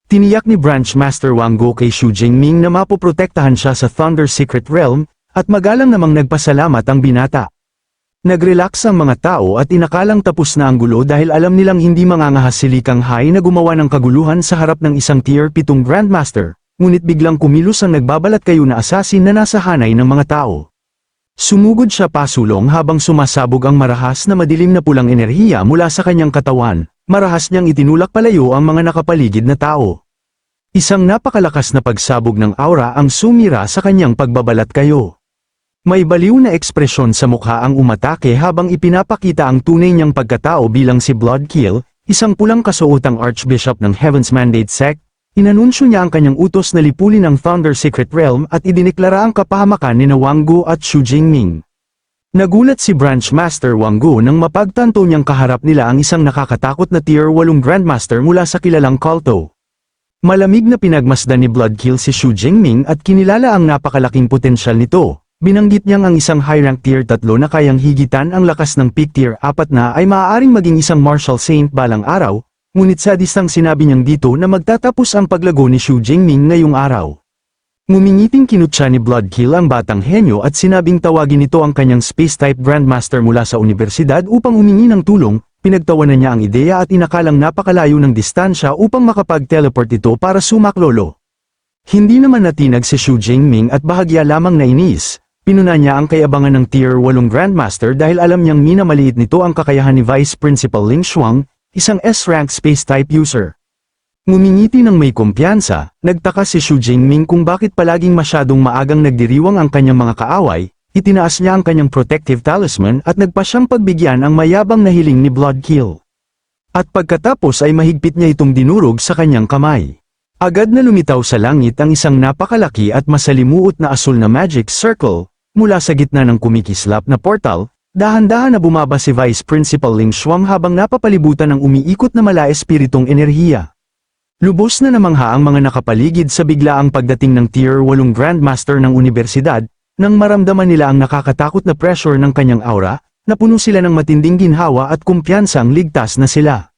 Tiniyak ni Branch Master Wang Guo kay Xu Jingming na mapoprotektahan siya sa Thunder Secret Realm, at magalang namang nagpasalamat ang binata. Nagrelax ang mga tao at inakalang tapos na ang gulo dahil alam nilang hindi mangangahas si Li Kanghai na gumawa ng kaguluhan sa harap ng isang Tier 7 Grandmaster, ngunit biglang kumilos ang nagbabalat kayo na assassin na nasa hanay ng mga tao. Sumugod siya pasulong habang sumasabog ang marahas na madilim na pulang enerhiya mula sa kanyang katawan. Marahas niyang itinulak palayo ang mga nakapaligid na tao. Isang napakalakas na pagsabog ng aura ang sumira sa kanyang pagbabalat kayo. May baliw na ekspresyon sa mukha ang umatake habang ipinapakita ang tunay niyang pagkatao bilang si Bloodkill, isang pulang kasuotang Archbishop ng Heaven's Mandate Sect. Inanunsyo niya ang kanyang utos na lipulin ang Thunder Secret Realm at idineklara ang kapahamakan ni Wang Guo at Xu Jingming. Nagulat si Branch Master Wang Guo nang mapagtanto niyang kaharap nila ang isang nakakatakot na Tier 8 Grandmaster mula sa kilalang kulto. Malamig na pinagmasdan ni Bloodkill si Xu Jingming at kinilala ang napakalaking potensyal nito. Binanggit niyang ang isang high-rank Tier 3 na kayang higitan ang lakas ng Peak Tier 4 na ay maaaring maging isang martial saint balang araw, ngunit sa distang sinabi niyang dito na magtatapos ang paglago ni Xu Jingming ngayong araw. Ngumingiting kinutya ni Bloodkill ang batang henyo at sinabing tawagin nito ang kanyang Space-type Grandmaster mula sa universidad upang humingi ng tulong. Pinagtawanan niya ang ideya at inakalang napakalayo ng distansya upang makapag-teleport ito para sumaklolo. Hindi naman natinag si Xu Jingming at bahagya lamang nainis. Pinuna niya ang kayabangan ng Tier 8 Grandmaster dahil alam niyang minamaliit nito ang kakayahan ni Vice Principal Ling Xuang, isang S-rank Space-type user. Ngumingiti ng may kumpiyansa, nagtaka si Xu Jingming kung bakit palaging masyadong maagang nagdiriwang ang kanyang mga kaaway, itinaas niya ang kanyang protective talisman at nagpa siyang pagbigyan ang mayabang na hiling ni Bloodkill. At pagkatapos ay mahigpit niya itong dinurog sa kanyang kamay. Agad na lumitaw sa langit ang isang napakalaki at masalimuot na asul na magic circle, mula sa gitna ng kumikislap na portal, dahan-dahan na bumaba si Vice Principal Ling Xuang habang napapalibutan ng umiikot na mala-espiritong enerhiya. Lubos na namangha ang mga nakapaligid sa biglaang pagdating ng Tier 8 Grandmaster ng universidad, nang maramdaman nila ang nakakatakot na pressure ng kanyang aura, napuno sila ng matinding ginhawa at kumpiyansang ligtas na sila.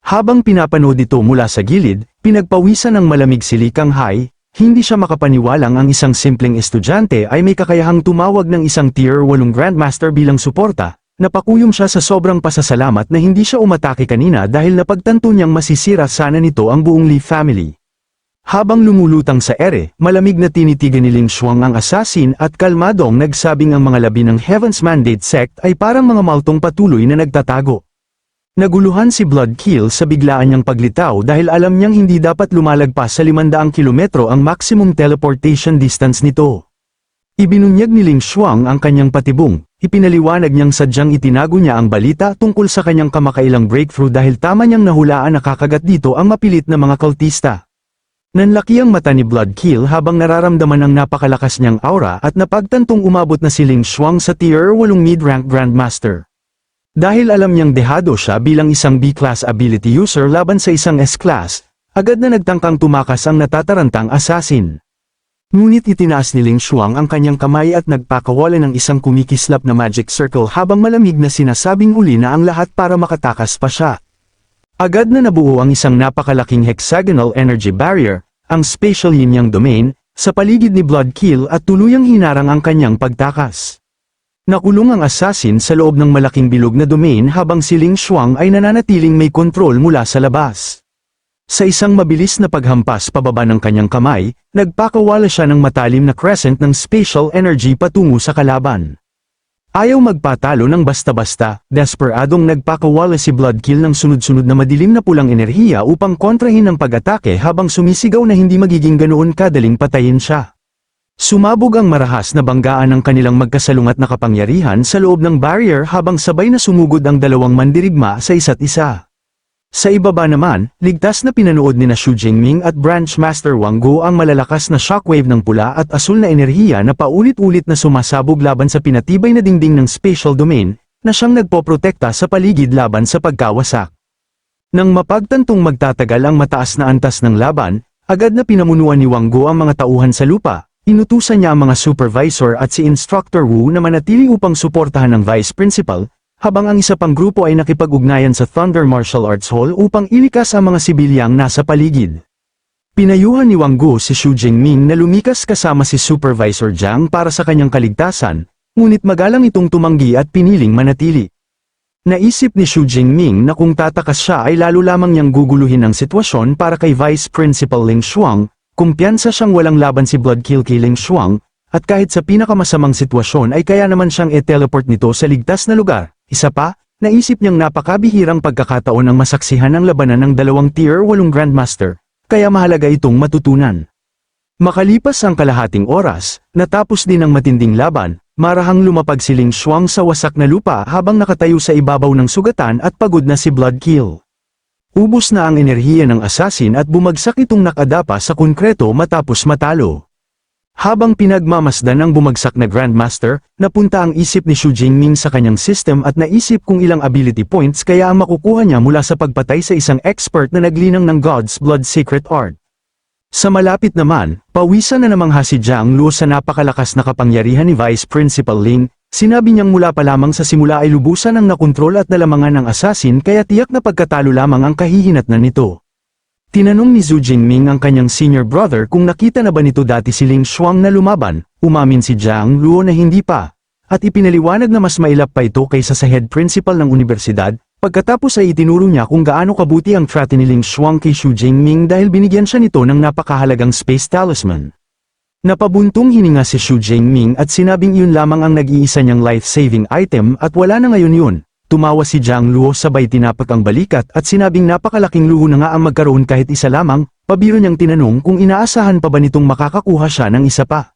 Habang pinapanood ito mula sa gilid, pinagpawisan ng malamig si Li Kanghai, hindi siya makapaniwalang ang isang simpleng estudyante ay may kakayahang tumawag ng isang Tier 8 Grandmaster bilang suporta. Napakuyom siya sa sobrang pasasalamat na hindi siya umatake kanina dahil napagtanto niyang masisira sana nito ang buong Li family. Habang lumulutang sa ere, malamig na tinitigan ni Ling Xuang ang assassin at kalmadong nagsabing ang mga labi ng Heaven's Mandate Sect ay parang mga maltong patuloy na nagtatago. Naguluhan si Bloodkill sa biglaan niyang paglitaw dahil alam niyang hindi dapat lumalagpas sa 500 kilometro ang maximum teleportation distance nito. Ibinunyag ni Ling Xuang ang kanyang patibong, ipinaliwanag niyang sadyang itinago niya ang balita tungkol sa kanyang kamakailang breakthrough dahil tama niyang nahulaan na kakagat dito ang mapilit na mga kultista. Nanlaki ang mata ni Bloodkill habang nararamdaman ang napakalakas niyang aura at napagtantong umabot na si Ling Xuang sa Tier 8 mid-rank Grandmaster. Dahil alam niyang dehado siya bilang isang B-class ability user laban sa isang S-class, agad na nagtangkang tumakas ang natatarantang assassin. Ngunit itinaas ni Ling Xuang ang kanyang kamay at nagpakawala ng isang kumikislap na magic circle habang malamig na sinasabing uli na ang lahat para makatakas pa siya. Agad na nabuo ang isang napakalaking hexagonal energy barrier, ang spatial yin-yang domain, sa paligid ni Bloodkill at tuluyang hinarang ang kanyang pagtakas. Nakulong ang assassin sa loob ng malaking bilog na domain habang si Ling Xuang ay nananatiling may kontrol mula sa labas. Sa isang mabilis na paghampas pababa ng kanyang kamay, nagpakawala siya ng matalim na crescent ng spatial energy patungo sa kalaban. Ayaw magpatalo ng basta-basta, desperadong nagpakawala si Bloodkill ng sunod-sunod na madilim na pulang enerhiya upang kontrahin ang pag-atake habang sumisigaw na hindi magiging ganoon kadaling patayin siya. Sumabog ang marahas na banggaan ng kanilang magkasalungat na kapangyarihan sa loob ng barrier habang sabay na sumugod ang dalawang mandirigma sa isa't isa. Sa ibaba naman, ligtas na pinanood ni Xu Jingming at Branch Master Wang Guo ang malalakas na shockwave ng pula at asul na enerhiya na paulit-ulit na sumasabog laban sa pinatibay na dingding ng spatial domain, na siyang nagpoprotekta sa paligid laban sa pagkawasak. Nang mapagtantong magtatagal ang mataas na antas ng laban, agad na pinamunuan ni Wang Guo ang mga tauhan sa lupa, inutusan niya ang mga supervisor at si Instructor Wu na manatili upang suportahan ng Vice Principal, habang ang isa pang grupo ay nakipag-ugnayan sa Thunder Martial Arts Hall upang ilikas ang mga sibilyang nasa paligid. Pinayuhan ni Wang Gu si Xu Jingming na lumikas kasama si Supervisor Jiang para sa kanyang kaligtasan, ngunit magalang itong tumanggi at piniling manatili. Naisip ni Xu Jingming na kung tatakas siya ay lalo lamang niyang guguluhin ang sitwasyon para kay Vice Principal Ling Shuang, kumpiyansa siyang walang laban si Bloodkill kay Ling Shuang, at kahit sa pinakamasamang sitwasyon ay kaya naman siyang i-teleport nito sa ligtas na lugar. Isa pa, naisip niyang napakabihirang pagkakataon ang masaksihan ang labanan ng dalawang Tier 8 Grandmaster, kaya mahalaga itong matutunan. Makalipas ang kalahating oras, natapos din ang matinding laban. Marahang lumapag si Ling Shuang sa wasak na lupa habang nakatayo sa ibabaw ng sugatan at pagod na si Bloodkill. Ubos na ang enerhiya ng assassin at bumagsak itong nakadapa sa konkreto matapos matalo. Habang pinagmamasdan ng bumagsak na Grandmaster, napunta ang isip ni Xu Jingming sa kanyang system at naisip kung ilang ability points kaya ang makukuha niya mula sa pagpatay sa isang expert na naglinang ng God's Blood Secret Art. Sa malapit naman, pawisan na namang si Jiang Luo sa napakalakas na kapangyarihan ni Vice Principal Ling. Sinabi niyang mula pa lamang sa simula ay lubusan ang nakontrol at nalamangan ng assassin kaya tiyak na pagkatalo lamang ang kahihinatnan nito. Tinanong ni Xu Jingming ang kanyang senior brother kung nakita na ba nito dati si Ling Shuang na lumaban, umamin si Jiang Luo na hindi pa, at ipinaliwanag na mas mailap pa ito kaysa sa head principal ng universidad. Pagkatapos ay itinuro niya kung gaano kabuti ang trate ni Ling Shuang kay Xu Jingming dahil binigyan siya nito ng napakahalagang space talisman. Napabuntong hininga si Xu Jingming at sinabing iyon lamang ang nag-iisa niyang life-saving item at wala na ngayon yun. Tumawa si Jiang Luo sabay tinapak ang balikat at sinabing napakalaking luho na nga ang magkaroon kahit isa lamang. Pabiro niyang tinanong kung inaasahan pa ba nitong makakakuha siya ng isa pa.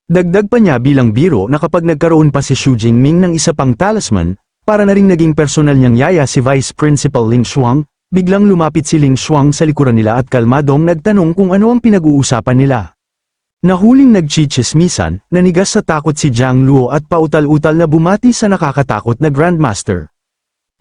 Dagdag pa niya bilang biro na kapag nagkaroon pa si Xu Jingming ng isa pang talisman, para na ring naging personal niyang yaya si Vice Principal Ling Shuang, biglang lumapit si Ling Shuang sa likuran nila at kalmadong nagtanong kung ano ang pinag-uusapan nila. Nahuling nagchichismisan, nanigas sa takot si Jiang Luo at pautal-utal na bumati sa nakakatakot na Grandmaster.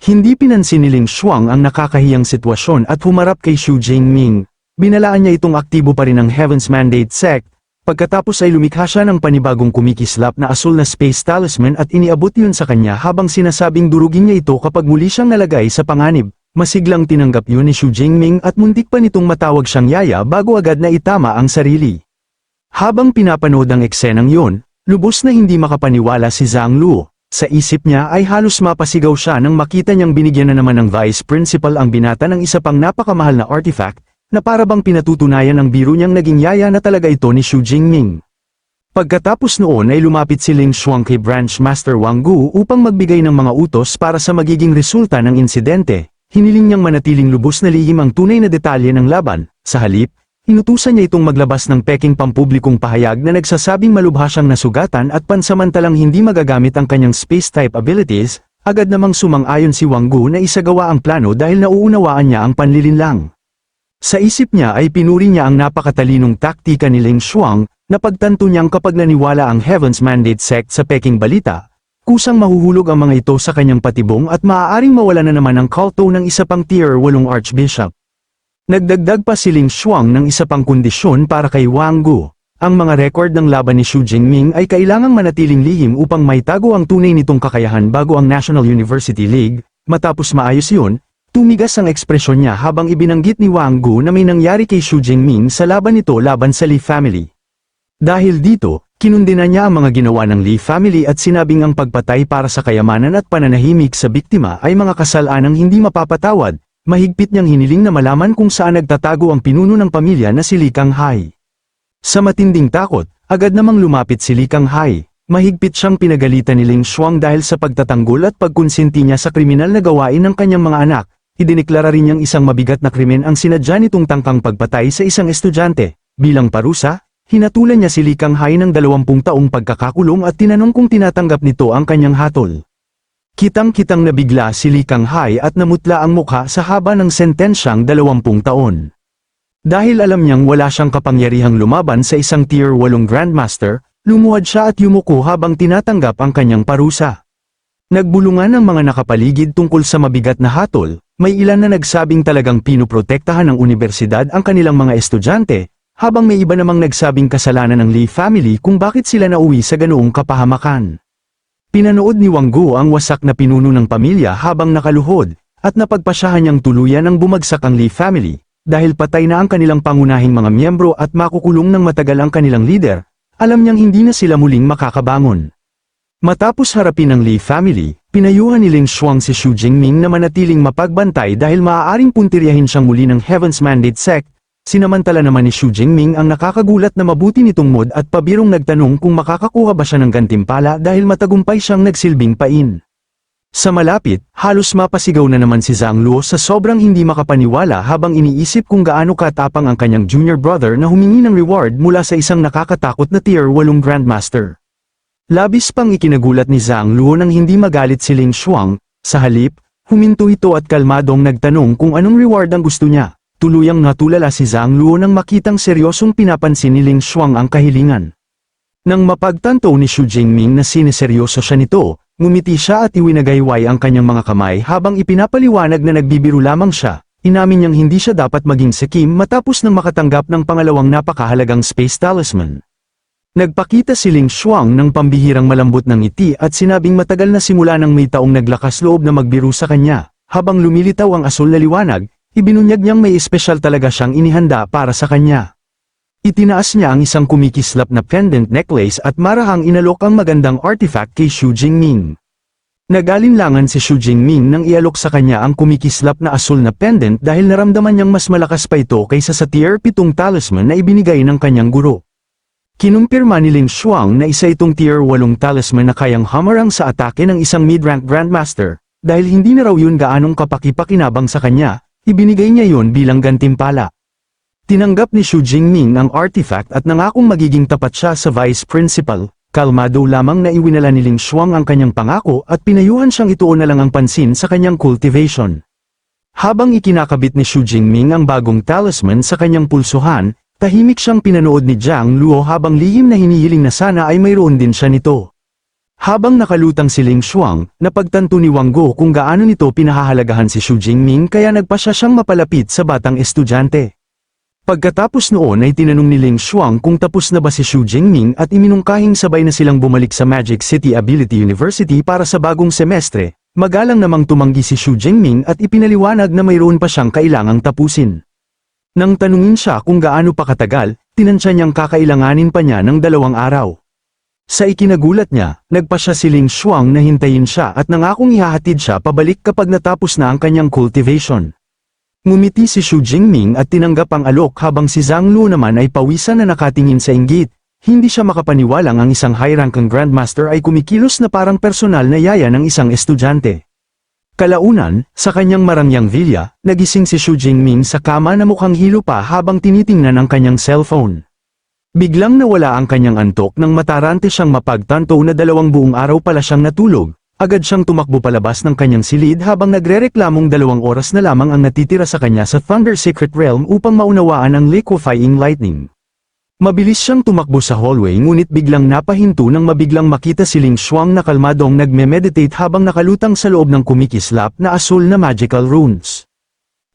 Hindi pinansin ni Ling Shuang ang nakakahiyang sitwasyon at humarap kay Xu Jingming. Binalaan niya itong aktibo pa rin ng Heaven's Mandate Sect. Pagkatapos ay lumikha siya ng panibagong kumikislap na asul na space talisman at iniabot yun sa kanya habang sinasabing durugin niya ito kapag muli siyang nalagay sa panganib. Masiglang tinanggap yun ni Xu Jingming at muntik pa nitong matawag siyang yaya bago agad na itama ang sarili. Habang pinapanood ang eksenang yun, lubos na hindi makapaniwala si Zhang Luo. Sa isip niya ay halos mapasigaw siya nang makita niyang binigyan na naman ng Vice Principal ang binata ng isa pang napakamahal na artifact, na para bang pinatutunayan ng biro niyang naging yaya na talaga ito ni Xu Jingming. Pagkatapos noon ay lumapit si Ling Shuang kay Branch Master Wang Gu upang magbigay ng mga utos para sa magiging resulta ng insidente. Hiniling niyang manatiling lubos na lihim ang tunay na detalye ng laban. Sa halip, inutusan niya itong maglabas ng peking pampublikong pahayag na nagsasabing malubha siyang nasugatan at pansamantalang hindi magagamit ang kanyang space-type abilities. Agad namang sumang-ayon si Wang Gu na isagawa ang plano dahil nauunawaan niya ang panlilinlang. Sa isip niya ay pinuri niya ang napakatalinong taktika ni Ling Shuang, na pagtanto niyang kapag naniwala ang Heaven's Mandate Sect sa peking balita, kusang mahuhulog ang mga ito sa kanyang patibong at maaaring mawala na naman ang kulto ng isa pang Tier 8 Archbishop. Nagdagdag pa si Ling Shuang ng isa pang kondisyon para kay Wang Gu. Ang mga record ng laban ni Xu Jingming ay kailangang manatiling lihim upang maitago ang tunay nitong kakayahan bago ang National University League. Matapos maayos yun, tumigas ang ekspresyon niya habang ibinanggit ni Wang Gu na may nangyari kay Xu Jingming sa laban nito laban sa Li family. Dahil dito, kinundina niya ang mga ginawa ng Li family at sinabing ang pagpatay para sa kayamanan at pananahimik sa biktima ay mga kasalanang hindi mapapatawad. Mahigpit niyang hiniling na malaman kung saan nagtatago ang pinuno ng pamilya na si Li Kanghai. Sa matinding takot, agad namang lumapit si Li Kanghai. Mahigpit siyang pinagalitan ni Ling Shuang dahil sa pagtatanggol at pagkonsinti niya sa kriminal na gawain ng kanyang mga anak. Idineklara rin niyang isang mabigat na krimen ang sinadya nitong tangkang pagpatay sa isang estudyante. Bilang parusa, hinatulan niya si Li Kanghai ng 20 taong pagkakakulong at tinanong kung tinatanggap nito ang kanyang hatol. Kitang-kitang nabigla si Li Kanghai at namutla ang mukha sa haba ng sentensyang 20 taon. Dahil alam niyang wala siyang kapangyarihang lumaban sa isang Tier 8 Grandmaster, lumuhad siya at yumuko habang tinatanggap ang kanyang parusa. Nagbulungan ang mga nakapaligid tungkol sa mabigat na hatol. May ilan na nagsabing talagang pinoprotektahan ng universidad ang kanilang mga estudyante, habang may iba namang nagsabing kasalanan ng Li family kung bakit sila nauwi sa ganoong kapahamakan. Pinanood ni Wang Gu ang wasak na pinuno ng pamilya habang nakaluhod, at napagpasyahan niyang tuluyan ang bumagsak ang Li family. dahil patay na ang kanilang pangunahing mga miyembro at makukulong ng matagal ang kanilang leader, alam niyang hindi na sila muling makakabangon. Matapos harapin ang Li family, pinayuhan ni Ling Xuang si Xu Jingming na manatiling mapagbantay dahil maaaring puntiryahin siyang muli ng Heaven's Mandate sect. Sinamantala naman ni Xu Jingming ang nakakagulat na mabuti nitong mod at pabirong nagtanong kung makakakuha ba siya ng gantimpala dahil matagumpay siyang nagsilbing pain. Sa malapit, halos mapasigaw na naman si Zhang Luo sa sobrang hindi makapaniwala habang iniisip kung gaano katapang ang kanyang junior brother na humingi ng reward mula sa isang nakakatakot na tier 8 Grandmaster. Labis pang ikinagulat ni Zhang Luo nang hindi magalit si Ling Xuang, sa halip, huminto ito at kalmadong nagtanong kung anong reward ang gusto niya. Tuluyang natulala si Zhang Luo nang makitang seryosong pinapansin ni Ling Xuang ang kahilingan. Nang mapagtanto ni Xu Jingming na sineseryoso siya nito, ngumiti siya at iwinagayway ang kanyang mga kamay habang ipinapaliwanag na nagbibiro lamang siya. Inamin niyang hindi siya dapat maging sakim matapos nang makatanggap ng pangalawang napakahalagang space talisman. Nagpakita si Ling Xuang ng pambihirang malambot ng ngiti at sinabing matagal na simula nang may taong naglakas loob na magbiro sa kanya. Habang lumilitaw ang asul na liwanag, ibinunyag niyang may espesyal talaga siyang inihanda para sa kanya. Itinaas niya ang isang kumikislap na pendant necklace at marahang inalok ang magandang artifact kay Xu Jingming. Nag-alinlangan si Xu Jingming nang ialok sa kanya ang kumikislap na asul na pendant dahil naramdaman niyang mas malakas pa ito kaysa sa tier 7 talisman na ibinigay ng kanyang guro. Kinumpirma ni Ling Xuang na isa itong tier 8 talisman na kayang hamarang sa atake ng isang mid-rank Grandmaster, dahil hindi na raw yun gaanong kapaki-pakinabang sa kanya. Ibinigay niya yon bilang gantimpala. Tinanggap ni Xu Jingming ang artifact at nangakong magiging tapat siya sa vice principal. Kalmado lamang na iwinala ni Ling Xuang ang kanyang pangako at pinayuhan siyang ituon na lang ang pansin sa kanyang cultivation. Habang ikinakabit ni Xu Jingming ang bagong talisman sa kanyang pulsuhan, tahimik siyang pinanood ni Zhang Luo habang lihim na hinihiling na sana ay mayroon din siya nito. Habang nakalutang si Ling Xuang, napagtanto ni Wang Guo kung gaano nito pinahahalagahan si Xu Jingming kaya nagpasya siyang mapalapit sa batang estudyante. Pagkatapos noon ay tinanong ni Ling Xuang kung tapos na ba si Xu Jingming at iminungkahing sabay na silang bumalik sa Magic City Ability University para sa bagong semestre. Magalang namang tumanggi si Xu Jingming at ipinaliwanag na mayroon pa siyang kailangang tapusin. Nang tanungin siya kung gaano pa katagal, tinansya niyang kakailanganin pa niya ng 2 araw. Sa ikinagulat niya, nagpasya si Ling Xuang na hintayin siya at nangakong ihahatid siya pabalik kapag natapos na ang kanyang cultivation. Ngumiti si Xu Jingming at tinanggap ang alok habang si Zhang Luo naman ay pawisan na nakatingin sa inggit. Hindi siya makapaniwalang ang isang high-ranking Grandmaster ay kumikilos na parang personal na yaya ng isang estudyante. Kalaunan, sa kanyang marangyang villa, nagising si Xu Jingming sa kama na mukhang hilo pa habang tinitingnan ang kanyang cellphone. Biglang nawala ang kanyang antok nang matarante siyang mapagtanto na 2 buong araw pala siyang natulog. Agad siyang tumakbo palabas ng kanyang silid habang nagrereklamong 2 oras na lamang ang natitira sa kanya sa Thunder Secret Realm upang maunawaan ang liquefying lightning. Mabilis siyang tumakbo sa hallway ngunit biglang napahinto nang mabiglang makita si Ling Xuang na kalmadong nagme-meditate habang nakalutang sa loob ng kumikislap na asul na magical runes.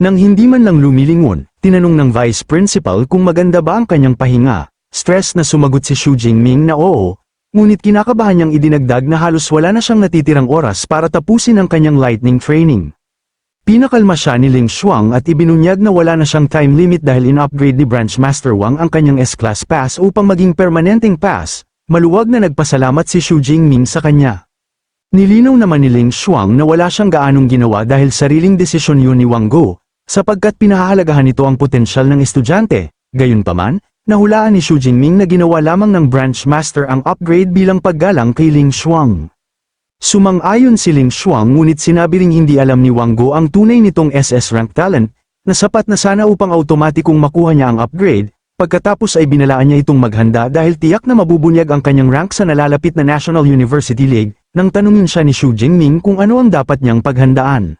Nang hindi man lang lumilingon, tinanong ng vice principal kung maganda ba ang kanyang pahinga. Stress na sumagot si Xu Jingming na oo, ngunit kinakabahan niyang idinagdag na halos wala na siyang natitirang oras para tapusin ang kanyang lightning training. Pinakalma siya ni Ling Xuang at ibinunyag na wala na siyang time limit dahil in-upgrade ni Branch Master Wang ang kanyang S-Class Pass upang maging permanenteng pass. Maluwag na nagpasalamat si Xu Jingming sa kanya. Nilinaw naman ni Ling Xuang na wala siyang gaanong ginawa dahil sariling desisyon yun ni Wang Guo, sapagkat pinahahalagahan nito ang potensyal ng estudyante. Gayunpaman, nahulaan ni Xu Jingming na ginawa lamang ng Branch Master ang upgrade bilang paggalang kay Ling Xuang. Sumang-ayon si Ling Xuang ngunit sinabi ring hindi alam ni Wang Guo ang tunay nitong SS rank talent, na sapat na sana upang automatikong makuha niya ang upgrade, pagkatapos ay binalaan niya itong maghanda dahil tiyak na mabubunyag ang kanyang rank sa nalalapit na National University League, nang tanungin siya ni Xu Jingming kung ano ang dapat niyang paghandaan.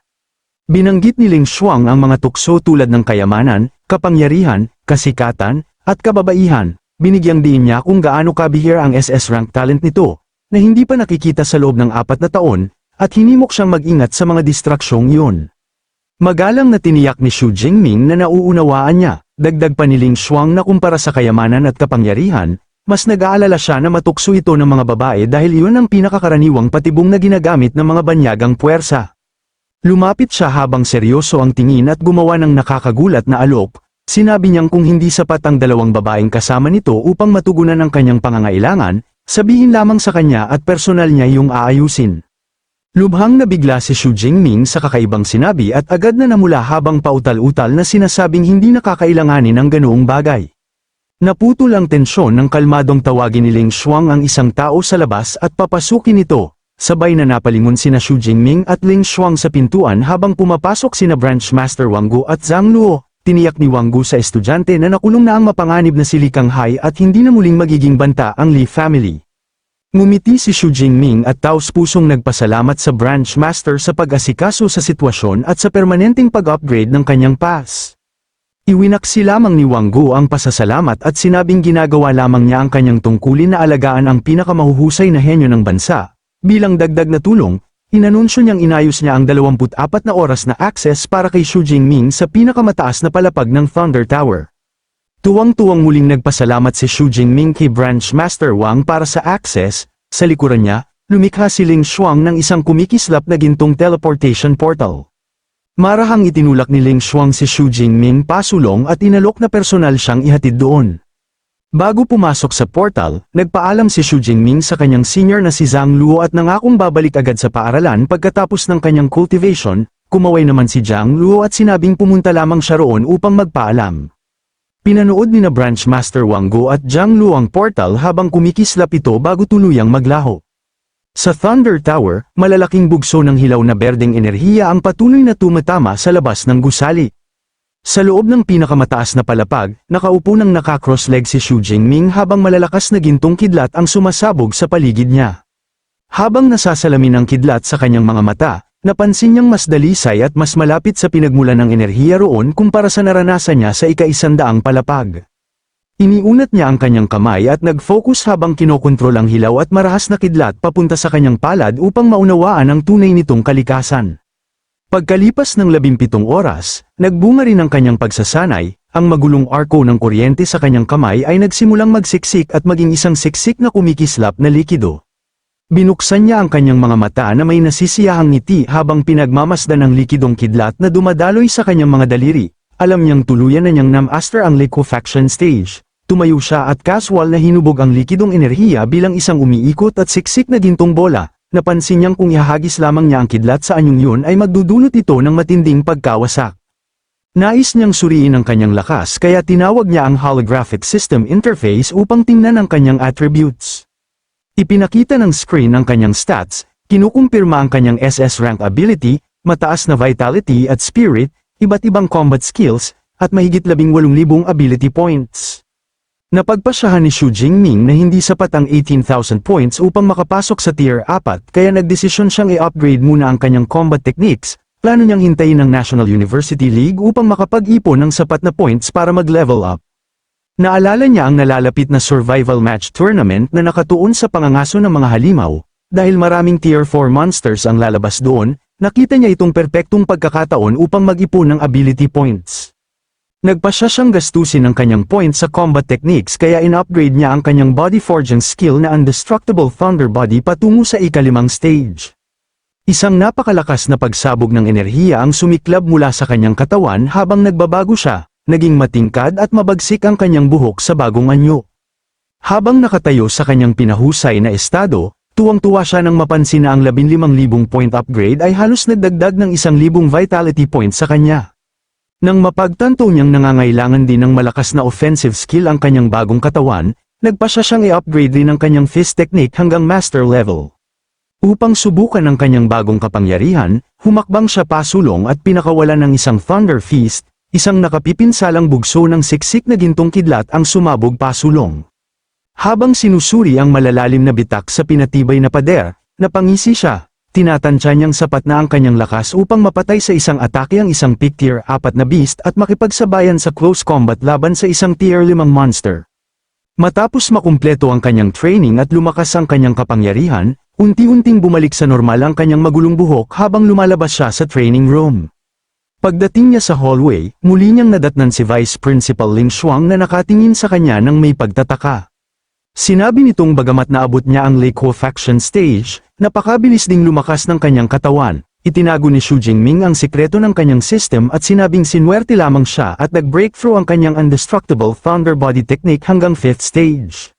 Binanggit ni Ling Xuang ang mga tukso tulad ng kayamanan, kapangyarihan, kasikatan, at kababaihan. Binigyang diin niya kung gaano kabihira ang SS rank talent nito, na hindi pa nakikita sa loob ng 4 na taon, at hinimok siyang mag-ingat sa mga distraksyong iyon. Magalang na tiniyak ni Xu Jingming na nauunawaan niya, dagdag pa ni Ling Xuang na kumpara sa kayamanan at kapangyarihan, mas nag-aalala siya na matukso ito ng mga babae dahil iyon ang pinakakaraniwang patibong na ginagamit ng mga banyagang puwersa. Lumapit siya habang seryoso ang tingin at gumawa ng nakakagulat na alok. Sinabi niyang kung hindi sapat ang dalawang babaeng kasama nito upang matugunan ang kanyang pangangailangan, sabihin lamang sa kanya at personal niya yung aayusin. Lubhang nabigla si Xu Jingming sa kakaibang sinabi at agad na namula habang pautal-utal na sinasabing hindi nakakailanganin ang ganoong bagay. Naputol ang tensyon ng kalmadong tawagin ni Ling Xuang ang isang tao sa labas at papasukin ito. Sabay na napalingon sina Xu Jingming at Ling Xuang sa pintuan habang pumapasok sina Branch Master Wang Gu at Zhang Luo. Tiniyak ni Wang Gu sa estudyante na nakulong na ang mapanganib na si Li Kanghai at hindi na muling magiging banta ang Li family. Ngumiti si Xu Jingming at taos-pusong nagpasalamat sa Branch Master sa pag-asikaso sa sitwasyon at sa permanenteng pag-upgrade ng kanyang pass. Iwinaksi lamang ni Wang Gu ang pasasalamat at sinabing ginagawa lamang niya ang kanyang tungkulin na alagaan ang pinakamahuhusay na henyo ng bansa. Bilang dagdag na tulong, inanunsyo niyang inayos niya ang 24 na oras na access para kay Xu Jingming sa pinakamataas na palapag ng Thunder Tower. Tuwang-tuwang muling nagpasalamat si Xu Jingming kay Branch Master Wang para sa access. Sa likuran niya, lumikha si Ling Xuang ng isang kumikislap na gintong teleportation portal. Marahang itinulak ni Ling Xuang si Xu Jingming pasulong at inalok na personal siyang ihatid doon. Bago pumasok sa portal, nagpaalam si Xu Jingming sa kanyang senior na si Zhang Luo at nangakong babalik agad sa paaralan pagkatapos ng kanyang cultivation. Kumaway naman si Zhang Luo at sinabing pumunta lamang siya roon upang magpaalam. Pinanood ni na Branch Master Wang Gu at Zhang Luo ang portal habang kumikislap ito bago tuluyang maglaho. Sa Thunder Tower, malalaking bugso ng hilaw na berdeng enerhiya ang patuloy na tumatama sa labas ng gusali. Sa loob ng pinakamataas na palapag, nakaupo ng naka-cross-leg si Xu Jingming habang malalakas na gintong kidlat ang sumasabog sa paligid niya. Habang nasasalamin ang kidlat sa kanyang mga mata, napansin niyang mas dalisay at mas malapit sa pinagmulan ng enerhiya roon kumpara sa naranasan niya sa ika-100 palapag. Iniunat niya ang kanyang kamay at nag-focus habang kinokontrol ang hilaw at marahas na kidlat papunta sa kanyang palad upang maunawaan ang tunay nitong kalikasan. Pagkalipas ng 17 oras, nagbunga rin ang kanyang pagsasanay, ang magulong arko ng kuryente sa kanyang kamay ay nagsimulang magsiksik at maging isang siksik na kumikislap na likido. Binuksan niya ang kanyang mga mata na may nasisiyahang ngiti habang pinagmamasdan ang likidong kidlat na dumadaloy sa kanyang mga daliri. Alam niyang tuluyan na niyang na-master ang liquefaction stage. Tumayo siya at casual na hinubog ang likidong enerhiya bilang isang umiikot at siksik na gintong bola. Napansin niyang kung ihagis lamang niya ang kidlat sa anyong yun ay magdudulot ito ng matinding pagkawasak. Nais niyang suriin ang kanyang lakas kaya tinawag niya ang holographic system interface upang tingnan ang kanyang attributes. Ipinakita ng screen ang kanyang stats, kinukumpirma ang kanyang SS rank ability, mataas na vitality at spirit, iba't ibang combat skills, at mahigit 18,000 ability points. Napagpasyahan ni Xu Jingming na hindi sapat ang 18,000 points upang makapasok sa Tier 4 kaya nagdesisyon siyang i-upgrade muna ang kanyang combat techniques. Plano niyang hintayin ang National University League upang makapag-ipon ng sapat na points para mag-level up. Naalala niya ang nalalapit na survival match tournament na nakatuon sa pangangaso ng mga halimaw. Dahil maraming Tier 4 monsters ang lalabas doon, nakita niya itong perpektong pagkakataon upang mag-ipon ng ability points. Nagpasya siyang gastusin ang kanyang points sa combat techniques kaya in-upgrade niya ang kanyang body forging skill na Indestructible Thunder Body patungo sa ika-5 stage. Isang napakalakas na pagsabog ng enerhiya ang sumiklab mula sa kanyang katawan habang nagbabago siya, naging matingkad at mabagsik ang kanyang buhok sa bagong anyo. Habang nakatayo sa kanyang pinahusay na estado, tuwang-tuwa siya nang mapansin na ang 15,000 point upgrade ay halos nagdagdag ng 1,000 vitality points sa kanya. Nang mapagtanto niyang nangangailangan din ng malakas na offensive skill ang kanyang bagong katawan, nagpasya siyang i-upgrade din ang kanyang fist technique hanggang master level. Upang subukan ang kanyang bagong kapangyarihan, humakbang siya pasulong at pinakawalan ng isang Thunder Fist, isang nakapipinsalang bugso ng siksik na gintong kidlat ang sumabog pasulong. Habang sinusuri ang malalalim na bitak sa pinatibay na pader, napangisi siya. Tinatansya niyang sapat na ang kanyang lakas upang mapatay sa isang atake ang isang peak tier 4 na beast at makipagsabayan sa close combat laban sa isang tier 5 monster. Matapos makumpleto ang kanyang training at lumakas ang kanyang kapangyarihan, unti-unting bumalik sa normal ang kanyang magulong buhok habang lumalabas siya sa training room. Pagdating niya sa hallway, muli niyang nadatnan si Vice Principal Ling Xuang na nakatingin sa kanya ng may pagtataka. Sinabi nitong bagamat naabot niya ang liquefaction stage, napakabilis ding lumakas ng kanyang katawan. Itinago ni Xu Jingming ang sikreto ng kanyang system at sinabing sinwerte lamang siya at nag-breakthrough ang kanyang Indestructible Thunder Body Technique hanggang 5th stage.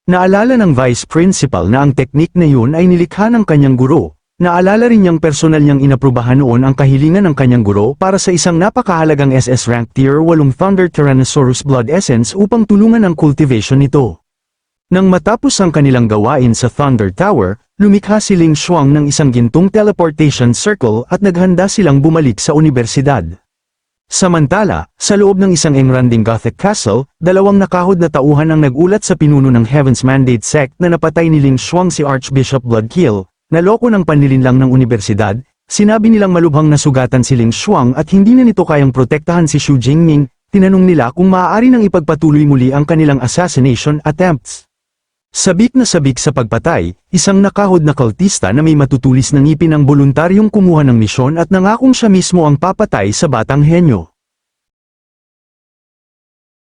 Naalala ng Vice Principal na ang teknik na yun ay nilikha ng kanyang guro. Naalala rin niyang personal niyang inaprubahan noon ang kahilingan ng kanyang guro para sa isang napakahalagang SS Rank Tier 8 Thunder Tyrannosaurus Blood Essence upang tulungan ang cultivation nito. Nang matapos ang kanilang gawain sa Thunder Tower, lumikha si Ling Xuang ng isang gintong teleportation circle at naghanda silang bumalik sa universidad. Samantala, sa loob ng isang engranding Gothic castle, dalawang nakahod na tauhan ang nagulat sa pinuno ng Heaven's Mandate sect na napatay ni Ling Xuang si Archbishop Bloodkill. Naloko ng panlilinlang ng universidad, sinabi nilang malubhang nasugatan si Ling Xuang at hindi na nito kayang protektahan si Xu Jingming. Tinanong nila kung maaari nang ipagpatuloy muli ang kanilang assassination attempts. Sabik na sabik sa pagpatay, isang nakahod na kultista na may matutulis na ngipin ang voluntaryong kumuha ng misyon at nangakong siya mismo ang papatay sa batang henyo.